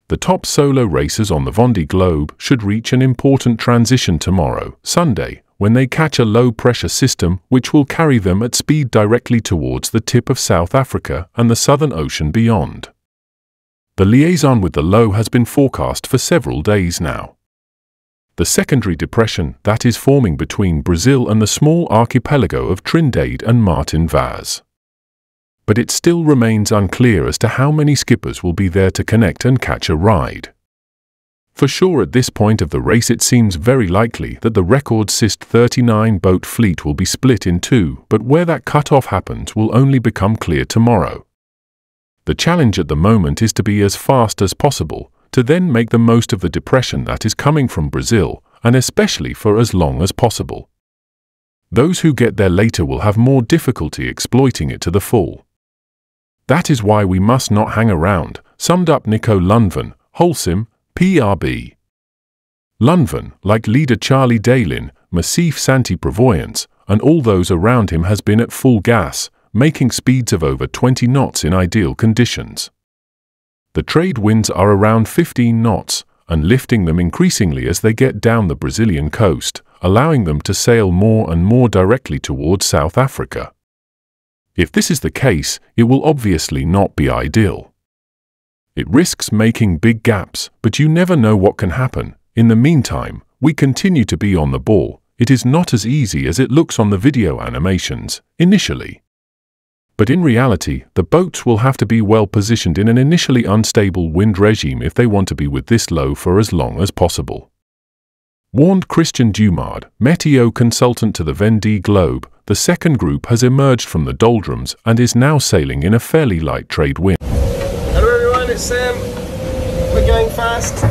The top solo racers on the Vendée Globe should reach an important transition tomorrow, Sunday, when they catch a low-pressure system which will carry them at speed directly towards the tip of South Africa and the Southern Ocean beyond. The liaison with the low has been forecast for several days now. The secondary depression that is forming between Brazil and the small archipelago of Trindade and Martin Vaz. But it still remains unclear as to how many skippers will be there to connect and catch a ride. For sure at this point of the race it seems very likely that the record CIST 39 boat fleet will be split in two, but where that cut-off happens will only become clear tomorrow. The challenge at the moment is to be as fast as possible, to then make the most of the depression that is coming from Brazil, and especially for as long as possible. Those who get there later will have more difficulty exploiting it to the full. That is why we must not hang around, summed up Nico Lundven, Holcim, PRB. Lundven, like leader Charlie Dahlin, Massif Santi Prevoyance, and all those around him has been at full gas, making speeds of over 20 knots in ideal conditions. The trade winds are around 15 knots, and lifting them increasingly as they get down the Brazilian coast, allowing them to sail more and more directly towards South Africa. If this is the case, it will obviously not be ideal. It risks making big gaps, but you never know what can happen. In the meantime, we continue to be on the ball. It is not as easy as it looks on the video animations, initially. But in reality, the boats will have to be well positioned in an initially unstable wind regime if they want to be with this low for as long as possible. Warned Christian Dumard, Meteo consultant to the Vendée Globe, the second group has emerged from the doldrums and is now sailing in a fairly light trade wind. Hello everyone, it's Sam. We're going fast.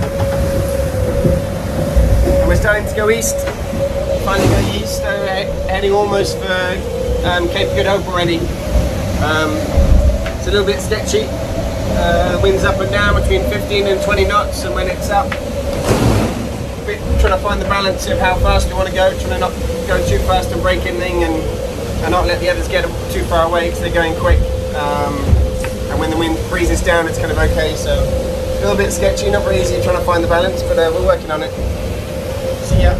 And we're starting to go east. Finally going east, so heading almost for Cape Good Hope already. It's a little bit sketchy. The wind's up and down between 15 and 20 knots, and when it's up, trying to find the balance of how fast we want to go, trying to not go too fast and break anything, and not let the others get too far away because they're going quick. And when the wind breezes down, it's kind of okay. So a little bit sketchy, not very easy trying to find the balance, but we're working on it. See ya.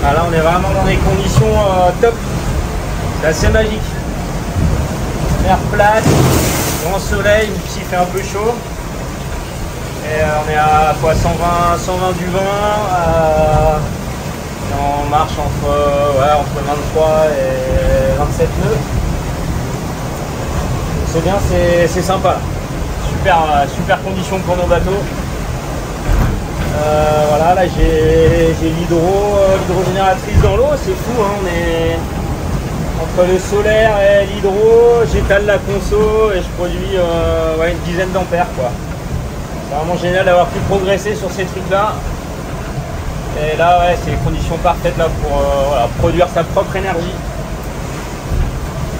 Là on est vraiment dans des conditions top, c'est assez magique. Mer plate, grand soleil, même s'il fait un peu chaud. Et on est à quoi, 120 du vent, on marche entre 23 et 27 nœuds. C'est bien, c'est sympa. Super conditions pour nos bateaux. Voilà, là j'ai l'hydrogénératrice dans l'eau, c'est fou, hein, on est entre le solaire et l'hydro, j'étale la conso et je produis une dizaine d'ampères quoi. C'est vraiment génial d'avoir pu progresser sur ces trucs là. Et là ouais, c'est les conditions parfaites là pour produire sa propre énergie.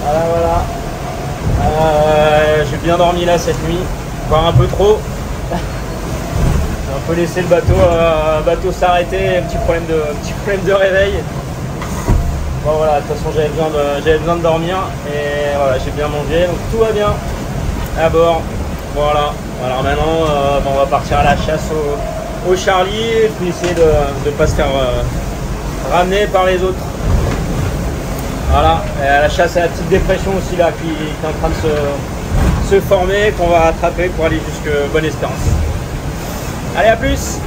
Voilà. J'ai bien dormi là cette nuit, voire un peu trop. On peut laisser le bateau s'arrêter, un petit problème de réveil. Bon voilà, de toute façon j'avais besoin de dormir et voilà, j'ai bien mangé, donc tout va bien à bord. Voilà, alors maintenant on va partir à la chasse au Charlie et puis essayer de ne pas se faire ramener par les autres. Voilà, et à la chasse à la petite dépression aussi là qui est en train de se former, qu'on va attraper pour aller jusque Bonne-Espérance. Allez, à plus!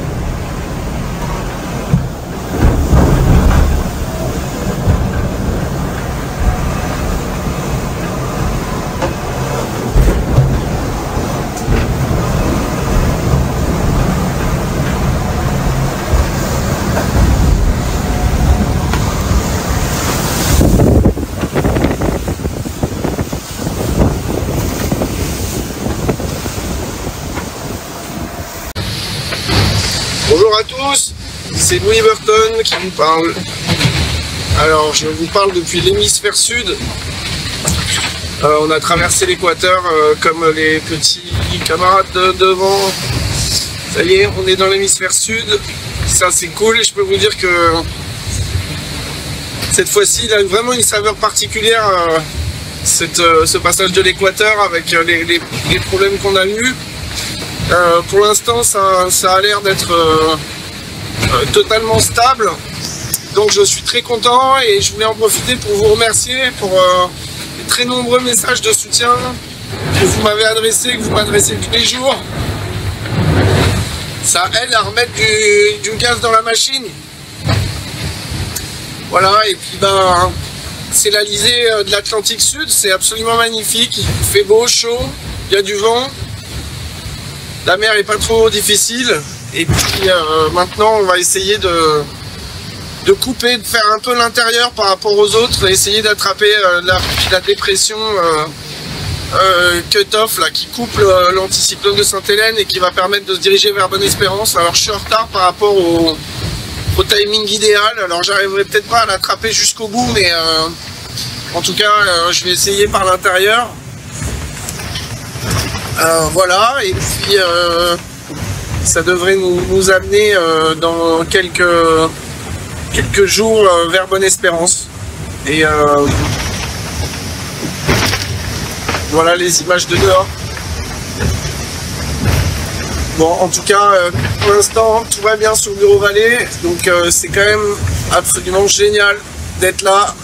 Bonjour à tous, c'est Louis Burton qui vous parle. Alors je vous parle depuis l'hémisphère sud. On a traversé l'équateur comme les petits camarades devant. Ça y est, on est dans l'hémisphère sud. Ça c'est cool et je peux vous dire que cette fois-ci il a vraiment une saveur particulière. Ce passage de l'équateur avec les problèmes qu'on a eus. Pour l'instant ça a l'air d'être totalement stable, donc je suis très content et je voulais en profiter pour vous remercier pour les très nombreux messages de soutien que vous m'avez adressés, que vous m'adressez tous les jours. Ça aide à remettre du gaz dans la machine. Voilà, et puis ben c'est l'Alizé de l'Atlantique Sud, c'est absolument magnifique, il fait beau, chaud, il y a du vent, la mer est pas trop difficile, et puis maintenant on va essayer de couper, de faire un peu l'intérieur par rapport aux autres, et essayer d'attraper la dépression cut-off là, qui coupe l'anticyclone de Sainte-Hélène et qui va permettre de se diriger vers Bonne-Espérance. Alors je suis en retard par rapport au timing idéal, alors j'arriverai peut-être pas à l'attraper jusqu'au bout, mais en tout cas je vais essayer par l'intérieur. Voilà, et puis ça devrait nous amener dans quelques jours vers Bonne-Espérance. Et voilà les images de dehors. Bon, en tout cas, pour l'instant, tout va bien sur Bureau Vallée, donc c'est quand même absolument génial d'être là.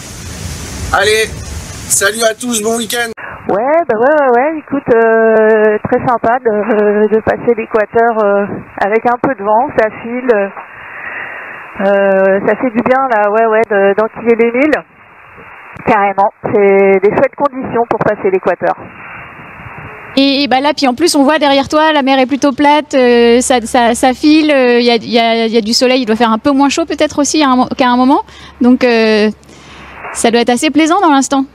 Allez, salut à tous, bon week-end. Ouais, écoute, très sympa de passer l'équateur avec un peu de vent, ça file, ça fait du bien là, d'enquiller les milles, carrément, c'est des chouettes conditions pour passer l'équateur. Et bah là, puis en plus, on voit derrière toi, la mer est plutôt plate, ça file, il y a du soleil, il doit faire un peu moins chaud peut-être aussi qu'à un moment, donc ça doit être assez plaisant dans l'instant.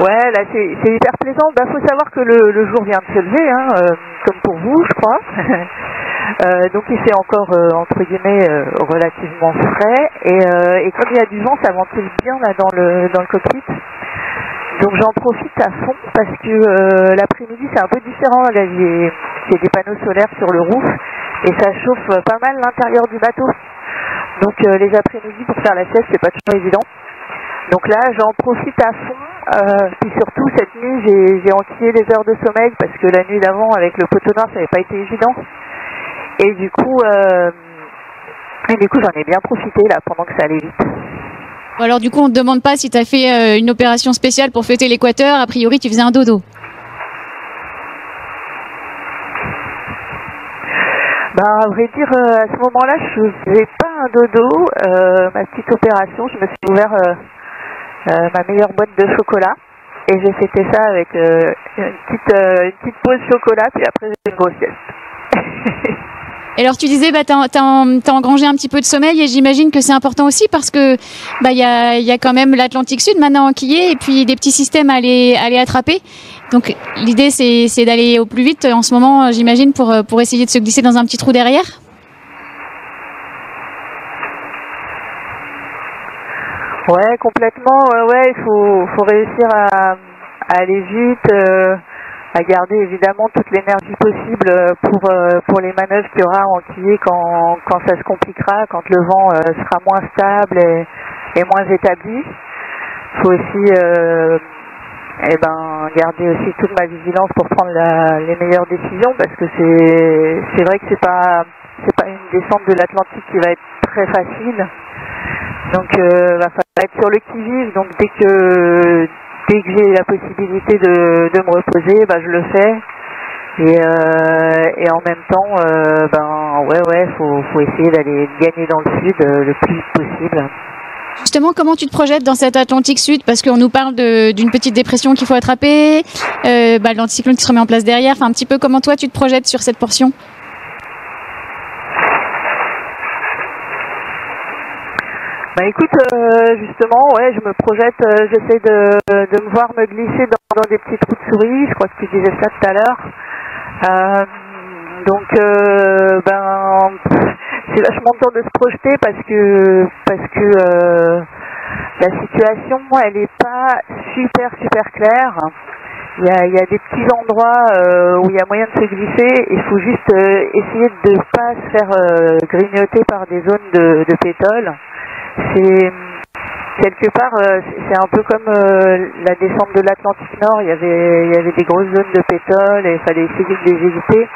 Ouais, là c'est hyper plaisant. Bah faut savoir que le jour vient de se lever, hein, comme pour vous, je crois. Donc il fait encore entre guillemets relativement frais. Et quand il y a du vent, ça ventile bien là dans le cockpit. Donc j'en profite à fond parce que l'après-midi c'est un peu différent. Là il y a des panneaux solaires sur le roof et ça chauffe pas mal l'intérieur du bateau. Donc les après-midi pour faire la sieste c'est pas toujours évident. Donc là j'en profite à fond, puis surtout cette nuit j'ai enquillé les heures de sommeil parce que la nuit d'avant avec le poteau noir ça n'avait pas été évident. Et du coup j'en ai bien profité là pendant que ça allait vite. Alors du coup on te demande pas si tu as fait une opération spéciale pour fêter l'équateur, a priori tu faisais un dodo. Bah, à vrai dire, à ce moment-là, je faisais pas un dodo. Ma petite opération, je me suis ouvert ma meilleure boîte de chocolat et j'ai fêté ça avec une petite pause chocolat, puis après j'ai fait une grosse sieste. Et alors tu disais, bah, t'as engrangé un petit peu de sommeil et j'imagine que c'est important aussi parce que bah, y a quand même l'Atlantique Sud maintenant enquillé et puis des petits systèmes à aller attraper. Donc l'idée c'est d'aller au plus vite en ce moment, j'imagine, pour essayer de se glisser dans un petit trou derrière. Ouais, complètement. Ouais, il faut réussir à aller vite, à garder évidemment toute l'énergie possible pour les manœuvres qu'il y aura enquillées quand ça se compliquera, quand le vent sera moins stable et moins établi. Il faut aussi garder aussi toute ma vigilance pour prendre les meilleures décisions parce que c'est vrai que c'est pas une descente de l'Atlantique qui va être très facile. Donc va falloir être sur le qui-vive. Donc dès que j'ai la possibilité de me reposer, bah je le fais. Et en même temps, faut essayer d'aller gagner dans le sud le plus vite possible. Justement, comment tu te projettes dans cet Atlantique Sud? Parce qu'on nous parle d'une petite dépression qu'il faut attraper, l'anticyclone qui se remet en place derrière. Enfin, un petit peu comment toi tu te projettes sur cette portion? Bah écoute, justement, ouais, je me projette, j'essaie de me voir me glisser dans des petits trous de souris, je crois que tu disais ça tout à l'heure. Donc, c'est vachement dur de se projeter parce que la situation, elle est pas super claire. Il y a des petits endroits où il y a moyen de se glisser. Il faut juste essayer de ne pas se faire grignoter par des zones de pétole. C'est quelque part, c'est un peu comme la descente de l'Atlantique Nord. Il y avait des grosses zones de pétole et il fallait essayer de les éviter.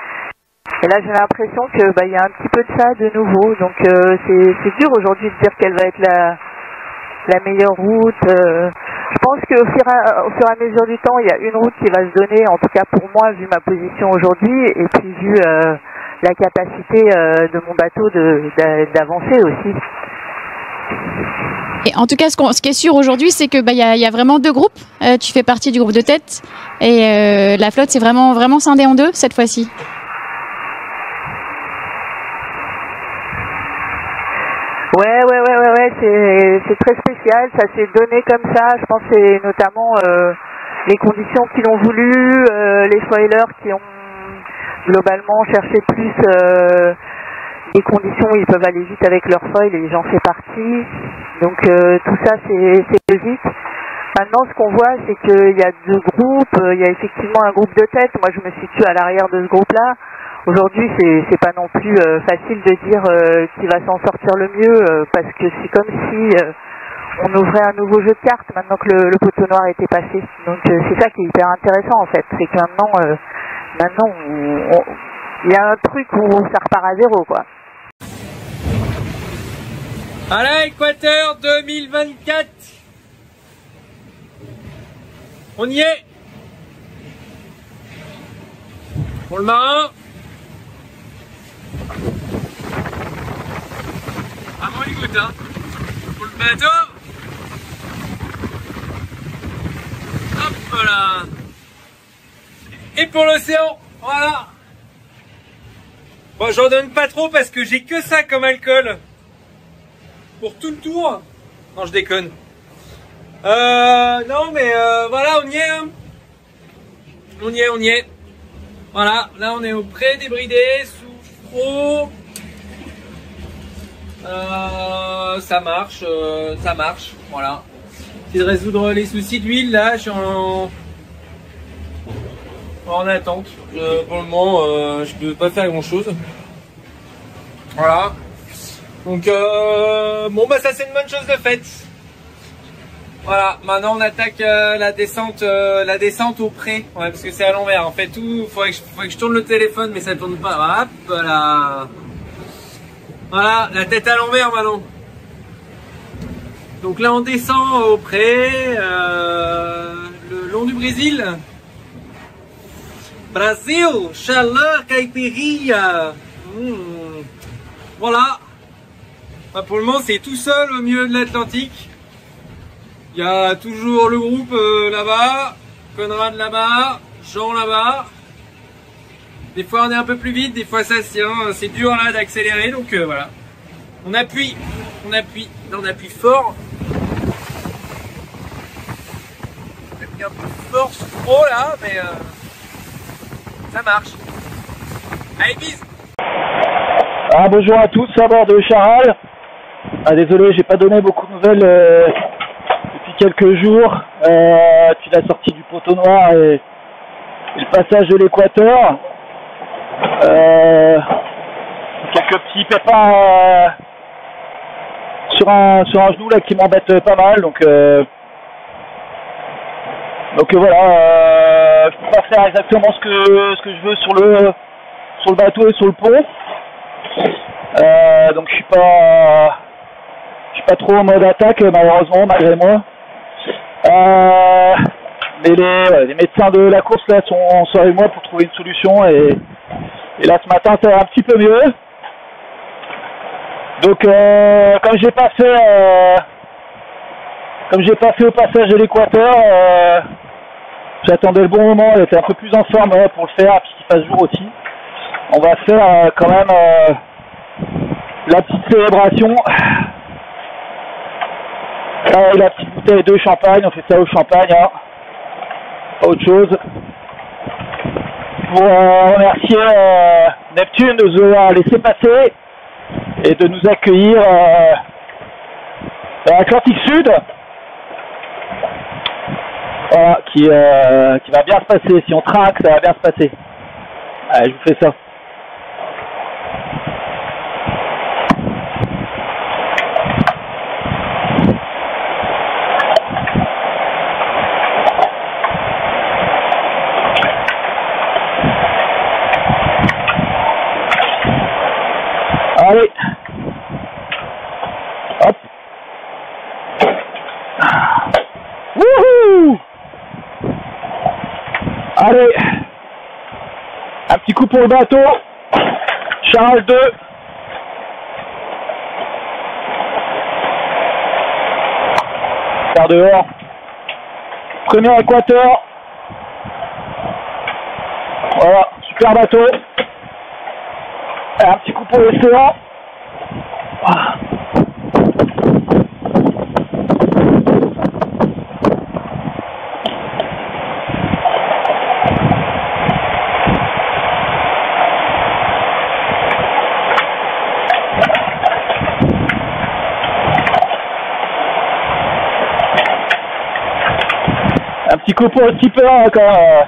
Et là, j'ai l'impression que il y a un petit peu de ça de nouveau. Donc c'est dur aujourd'hui de dire quelle va être la meilleure route. Je pense qu'au fur et à mesure du temps, il y a une route qui va se donner, en tout cas pour moi, vu ma position aujourd'hui, et puis vu la capacité de mon bateau d'avancer aussi. Et en tout cas, ce qui est sûr aujourd'hui, c'est que y a vraiment deux groupes. Tu fais partie du groupe de tête, et la flotte, c'est vraiment scindé en deux cette fois-ci. Ouais, c'est très spécial, ça s'est donné comme ça. Je pense que c'est notamment les conditions qui l'ont voulu, les foilers qui ont globalement cherché plus des conditions où ils peuvent aller vite avec leur foil, et j'en fais partie. Donc tout ça c'est logique. Maintenant, ce qu'on voit, c'est qu'il y a deux groupes. Il y a effectivement un groupe de tête. Moi, je me situe à l'arrière de ce groupe-là. Aujourd'hui, c'est pas non plus facile de dire qui va s'en sortir le mieux, parce que c'est comme si on ouvrait un nouveau jeu de cartes maintenant que le poteau noir était passé. Donc c'est ça qui est hyper intéressant en fait, c'est que maintenant il y a un truc où ça repart à zéro, quoi. Voilà, Équateur 2024. On y est. Pour le marin. Ah bon, il goûte, hein. Pour le bateau. Hop là. Et pour l'océan, voilà. Bon, j'en donne pas trop parce que j'ai que ça comme alcool. Pour tout le tour. Non, je déconne. Non, mais voilà, on y est. Hein. On y est. Voilà, là on est au pré débridé, sous pro. Ça marche, voilà. C'est de résoudre les soucis d'huile, là, je suis en attente. Pour le moment, je peux pas faire grand chose. Voilà. Donc, ça c'est une bonne chose de faite. Voilà, maintenant on attaque la descente au pré, ouais, parce que c'est à l'envers. En fait, tout, faudrait que je tourne le téléphone, mais ça tourne pas. Hop, voilà. Voilà, la tête à l'envers maintenant. Donc là on descend au pré, le long du Brésil. Brasil, chaleur, caipirinha. Voilà. Enfin, pour le moment c'est tout seul au milieu de l'Atlantique. Il y a toujours le groupe là-bas, Conrad là-bas, Jean là-bas. Des fois on est un peu plus vite, des fois ça se tient, c'est dur là d'accélérer, donc voilà. On appuie, là on appuie fort. On appuie un peu fort sur trop là, mais ça marche. Allez, bis. Bonjour à tous, à bord de Charal. Désolé, j'ai pas donné beaucoup de nouvelles depuis quelques jours. Depuis la sortie du poteau noir et le passage de l'Équateur. Quelques petits pépins sur un genou là qui m'embête pas mal, donc voilà, je peux pas faire exactement ce que je veux sur le bateau et sur le pont. Donc je suis pas trop en mode attaque malheureusement, malgré moi. Mais les médecins de la course là sont avec moi pour trouver une solution, et là ce matin ça va un petit peu mieux. Donc comme j'ai pas fait au passage de l'Équateur, j'attendais le bon moment, elle était un peu plus en forme pour le faire puisqu'il fasse jour aussi. On va faire quand même la petite célébration. Allez, la petite bouteille de champagne, on fait ça au champagne, hein. Autre chose. Pour remercier Neptune de nous avoir laissé passer et de nous accueillir dans l'Atlantique Sud. Voilà, qui va bien se passer. Si on trinque, ça va bien se passer. Allez, je vous fais ça. Allez. Hop. Wouhou. Allez. Un petit coup pour le bateau. Charles 2. Par dehors. Premier équateur. Voilà, super bateau. Un petit coup pour l'océan. Un petit coup pour le tipper encore.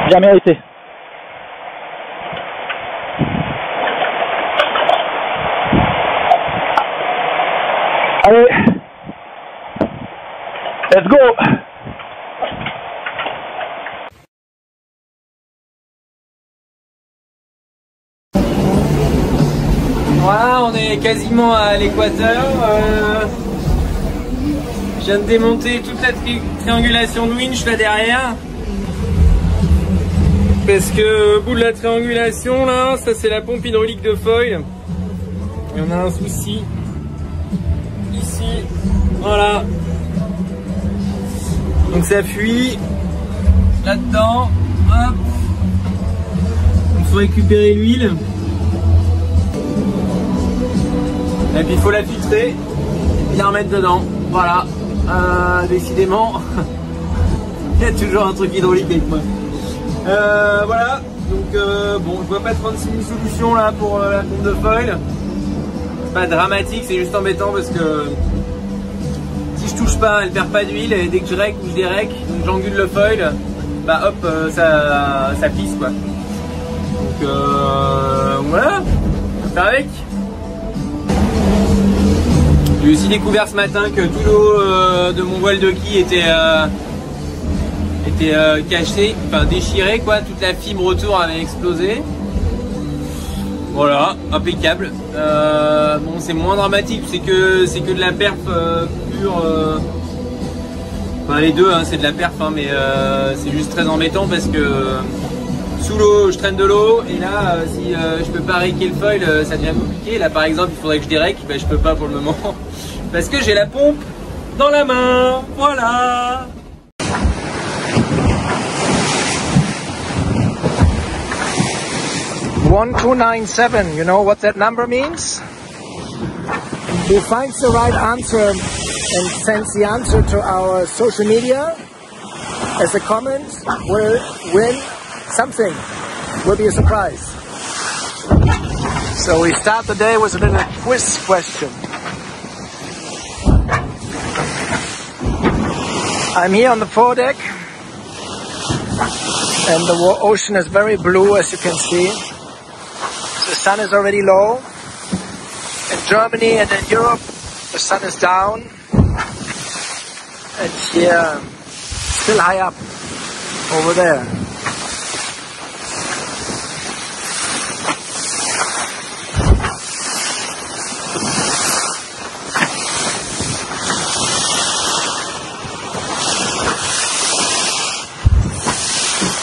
Bien mérité. Allez, let's go. Voilà, on est quasiment à l'équateur. Je viens de démonter toute la triangulation de winch là derrière. Parce que au bout de la triangulation là, ça c'est la pompe hydraulique de foil. Et on a un souci. Ici, voilà. Donc ça fuit là-dedans. Hop. Il faut récupérer l'huile. Et puis il faut la filtrer et puis la remettre dedans. Voilà. Décidément, il y a toujours un truc hydraulique avec moi. Voilà. Donc bon, je vois pas 36 000 solutions là pour la pompe de foil. C'est pas dramatique, c'est juste embêtant parce que si je touche pas, elle perd pas d'huile et dès que je règle ou je dérègle, donc j'angule le foil, bah hop, ça pisse quoi. Donc voilà, on va faire avec. J'ai aussi découvert ce matin que tout l'eau de mon voile de quille était caché, enfin déchiré quoi, toute la fibre autour avait explosé. Voilà, impeccable. Bon, c'est moins dramatique, c'est que de la perf pure. Enfin les deux, hein, c'est de la perf, hein, mais c'est juste très embêtant parce que sous l'eau, je traîne de l'eau et là, si je peux pas réquer le foil, ça devient compliqué. Là, par exemple, il faudrait que je dérèque, ben, je peux pas pour le moment parce que j'ai la pompe dans la main. Voilà. $1297, you know what that number means? Who finds the right answer and sends the answer to our social media as a comment will win something, will be a surprise. So we start the day with a little quiz question. I'm here on the foredeck and the ocean is very blue, as you can see. The sun is already low. In Germany and in Europe, the sun is down. And here, still high up, over there.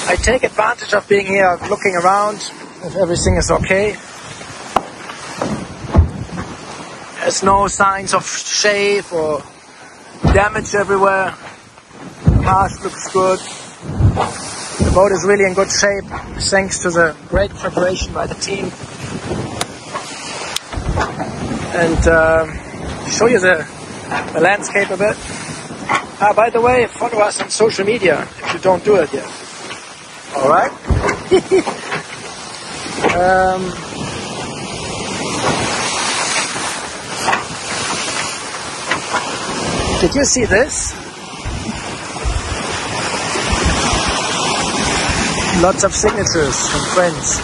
I take advantage of being here, looking around, if everything is okay. There's no signs of shave or damage everywhere. The mast looks good. The boat is really in good shape, thanks to the great preparation by the team. and show you the landscape a bit. By the way, follow us on social media if you don't do it yet. All right. Did you see this? Lots of signatures from friends.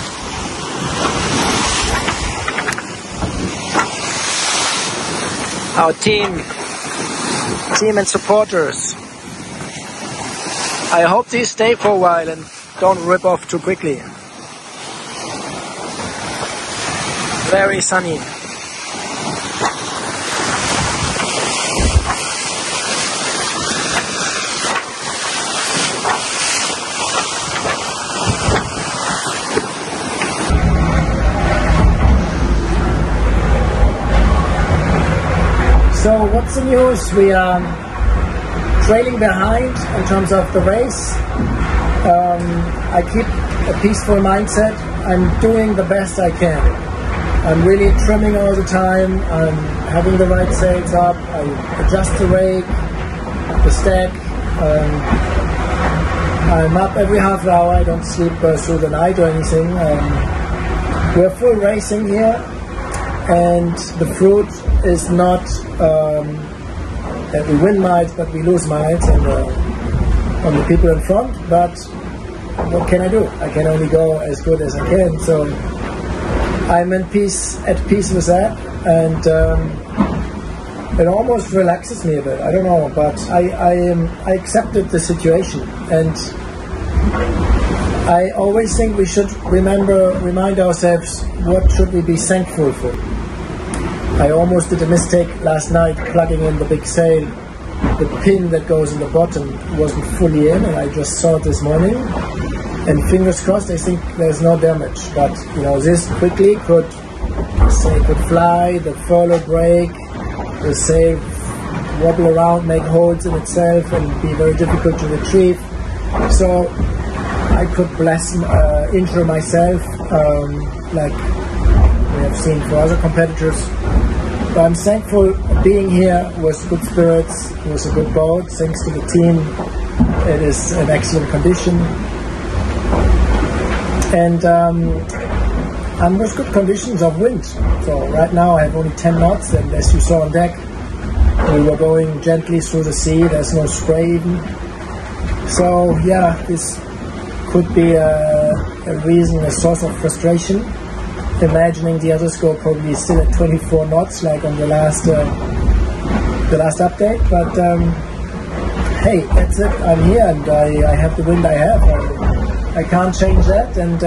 Our team and supporters. I hope these stay for a while and don't rip off too quickly. Very sunny. So what's the news? We are trailing behind in terms of the race. I keep a peaceful mindset. I'm doing the best I can. I'm really trimming all the time. I'm having the right sails up. I adjust the rake, the stack. I'm up every half an hour. I don't sleep through the night or anything. We're full racing here, and the fruit is not that we win miles, but we lose miles on the people in front. But what can I do? I can only go as good as I can. So I'm at peace with that, and it almost relaxes me a bit. I don't know, but I accepted the situation, and I always think we should remind ourselves what should we be thankful for. I almost did a mistake last night plugging in the big sail. The pin that goes in the bottom wasn't fully in, and I just saw it this morning. And fingers crossed, I think there's no damage. But you know, this quickly could fly, the furlough break, the sail wobble around, make holes in itself, and be very difficult to retrieve. So I could injure myself, like we have seen for other competitors. But I'm thankful being here with good spirits, with a good boat. Thanks to the team, it is in excellent condition. And I'm with good conditions of wind. So right now I have only 10 knots, and as you saw on deck, we were going gently through the sea. There's no spray even. So yeah, this could be a reason, a source of frustration. Imagining the others go probably still at 24 knots, like on the last update. But hey, that's it. I'm here, and I have the wind I have. I can't change that, and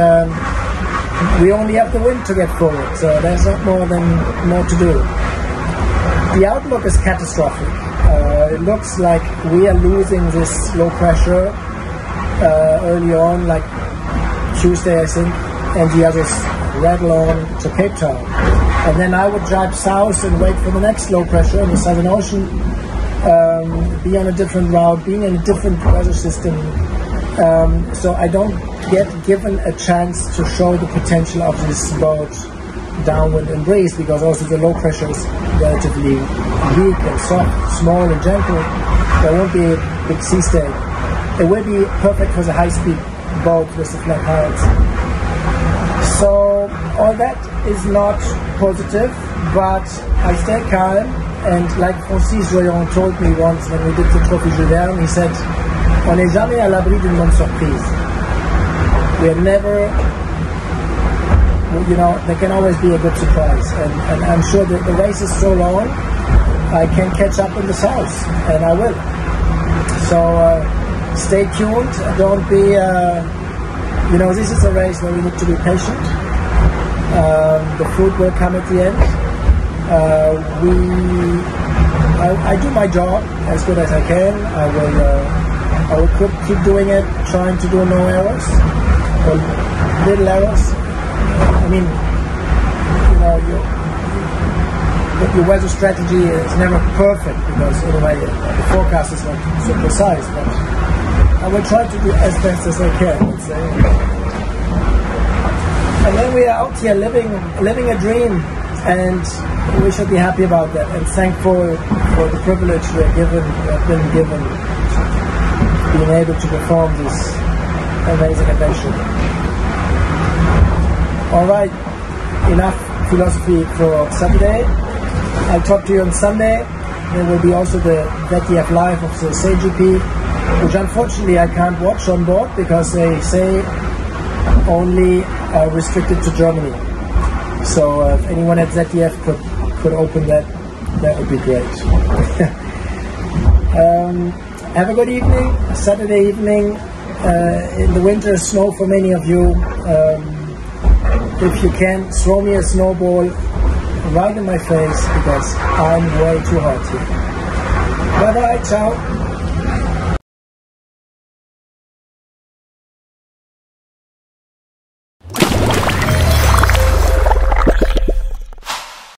we only have the wind to get forward. So there's not more to do. The outlook is catastrophic. It looks like we are losing this low pressure early on, like Tuesday, I think, and the others rattle on to Cape Town. And then I would drive south and wait for the next low pressure in the Southern Ocean, be on a different route, being in a different weather system. So I don't get given a chance to show the potential of this boat downwind and breeze, because also the low pressure is relatively weak and soft, small and gentle. There won't be a big sea stay. It will be perfect for the high-speed boat with the flat heights. So all that is not positive, but I stay calm, and like Francis Joyon told me once when we did the Trophy Jules Verne, he said, on n'est jamais à l'abri d'une bonne surprise. We are never, you know, there can always be a good surprise, and I'm sure that the race is so long, I can catch up in the south, and I will. So stay tuned, don't be, you know, this is a race where we need to be patient. The fruit will come at the end. I do my job as good as I can. I will keep doing it, trying to do no errors, or little errors. I mean, you know, your weather strategy is never perfect, because in a way the forecast is not so precise, but I will try to do as best as I can, let's say. And then we are out here living a dream, and we should be happy about that and thankful for the privilege we have been given, being able to perform this amazing adventure. All right, enough philosophy for Saturday. I'll talk to you on Sunday. There will be also the ZDF Live of the SailGP, which unfortunately I can't watch on board because they say only restricted to Germany. So if anyone at ZDF could open that, that would be great. Have a good evening, Saturday evening. In the winter, snow for many of you. If you can, throw me a snowball right in my face because I'm way too hot here. Bye bye, ciao.